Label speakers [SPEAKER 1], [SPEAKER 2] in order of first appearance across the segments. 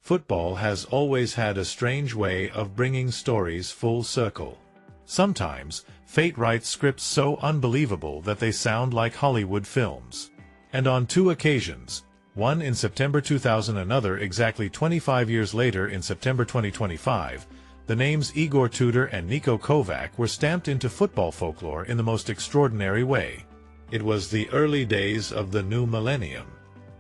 [SPEAKER 1] Football has always had a strange way of bringing stories full circle. Sometimes, fate writes scripts so unbelievable that they sound like Hollywood films. And on two occasions, one in September 2000 and another exactly 25 years later in September 2025, the names Igor Tudor and Niko Kovac were stamped into football folklore in the most extraordinary way. It was the early days of the new millennium.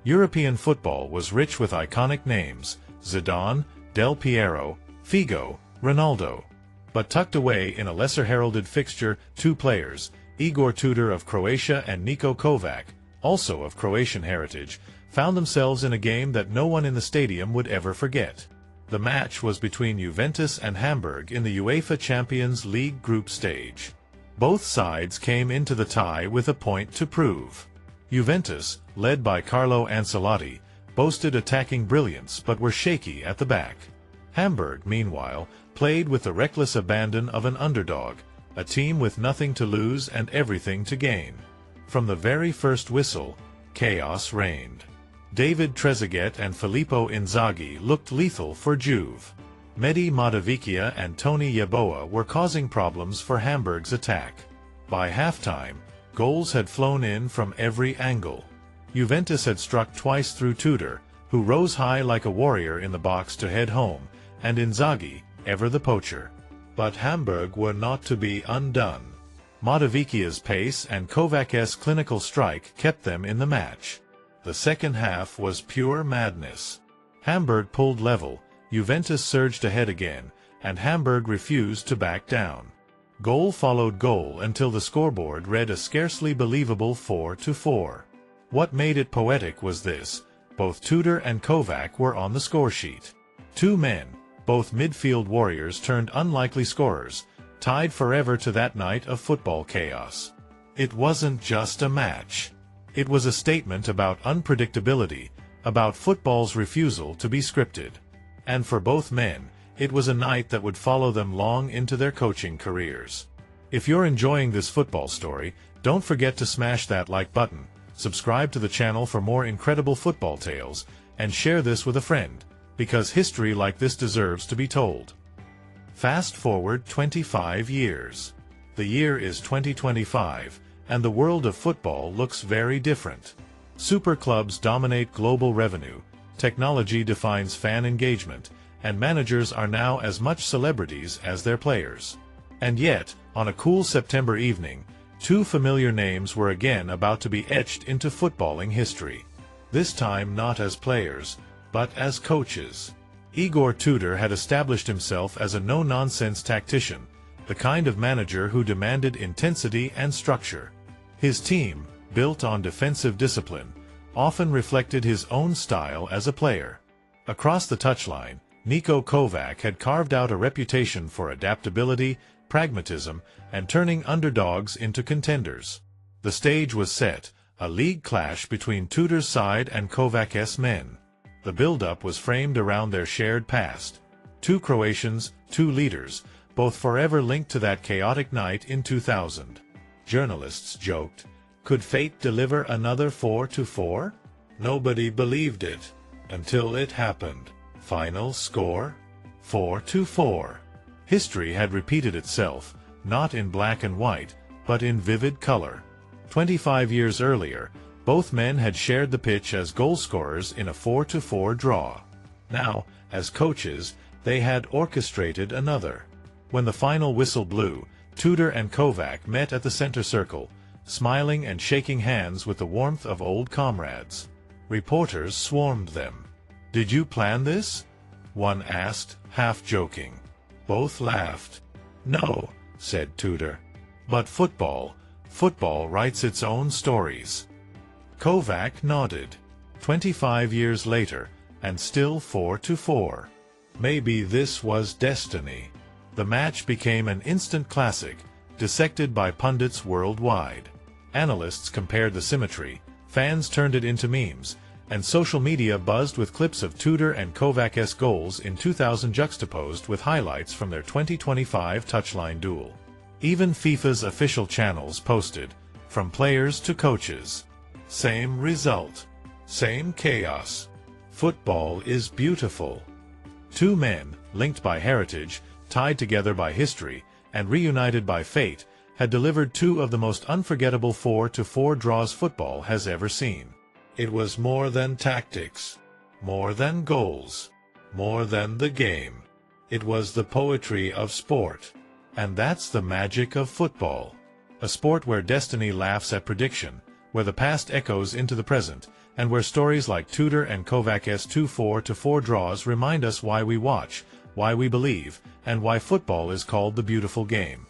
[SPEAKER 1] European football was rich with iconic names: Zidane, Del Piero, Figo, Ronaldo. But tucked away in a lesser-heralded fixture, two players, Igor Tudor of Croatia and Niko Kovac, also of Croatian heritage, found themselves in a game that no one in the stadium would ever forget. The match was between Juventus and Hamburg in the UEFA Champions League group stage. Both sides came into the tie with a point to prove. Juventus, led by Carlo Ancelotti, boasted attacking brilliance but were shaky at the back. Hamburg, meanwhile, played with the reckless abandon of an underdog, a team with nothing to lose and everything to gain. From the very first whistle, chaos reigned. David Trezeguet and Filippo Inzaghi looked lethal for Juve. Mehdi Mataviccia and Tony Yeboah were causing problems for Hamburg's attack. By halftime, goals had flown in from every angle. Juventus had struck twice through Tudor, who rose high like a warrior in the box to head home, and Inzaghi, ever the poacher. But Hamburg were not to be undone. Mataviccia's pace and Kovac's clinical strike kept them in the match. The second half was pure madness. Hamburg pulled level, Juventus surged ahead again, and Hamburg refused to back down. Goal followed goal until the scoreboard read a scarcely believable 4-4. What made it poetic was this: both Tudor and Kovac were on the scoresheet. Two men, both midfield warriors turned unlikely scorers, tied forever to that night of football chaos. It wasn't just a match. It was a statement about unpredictability, about football's refusal to be scripted. And for both men, it was a night that would follow them long into their coaching careers. If you're enjoying this football story, don't forget to smash that like button, subscribe to the channel for more incredible football tales, and share this with a friend, because history like this deserves to be told. Fast forward 25 years. The year is 2025, and the world of football looks very different. Super clubs dominate global revenue, technology defines fan engagement, and managers are now as much celebrities as their players. And yet, on a cool September evening, two familiar names were again about to be etched into footballing history. This time not as players, but as coaches. Igor Tudor had established himself as a no-nonsense tactician, the kind of manager who demanded intensity and structure. His team, built on defensive discipline, often reflected his own style as a player. Across the touchline, Niko Kovac had carved out a reputation for adaptability, pragmatism, and turning underdogs into contenders. The stage was set, a league clash between Tudor's side and Kovac's men. The build-up was framed around their shared past. Two Croatians, two leaders, both forever linked to that chaotic night in 2000. Journalists joked, could fate deliver another 4-4? Nobody believed it, until it happened. Final score? 4-4. History had repeated itself, not in black and white, but in vivid color. 25 years earlier, both men had shared the pitch as goal scorers in a 4-4 draw. Now, as coaches, they had orchestrated another. When the final whistle blew, Tudor and Kovac met at the center circle, smiling and shaking hands with the warmth of old comrades. Reporters swarmed them. "Did you plan this?" one asked, half joking. Both laughed. "No," said Tudor. "But football writes its own stories." Kovac nodded. 25 years later, and still 4-4. Maybe this was destiny. The match became an instant classic, dissected by pundits worldwide. Analysts compared the symmetry, fans turned it into memes, and social media buzzed with clips of Tudor and Kovac's goals in 2000 juxtaposed with highlights from their 2025 touchline duel. Even FIFA's official channels posted, from players to coaches. Same result. Same chaos. Football is beautiful. Two men, linked by heritage, tied together by history, and reunited by fate, had delivered two of the most unforgettable 4-4 draws football has ever seen. It was more than tactics, more than goals, more than the game. It was the poetry of sport. And that's the magic of football. A sport where destiny laughs at prediction, where the past echoes into the present, and where stories like Tudor and Kovac's 2 4-4 draws remind us why we watch, why we believe, and why football is called the beautiful game.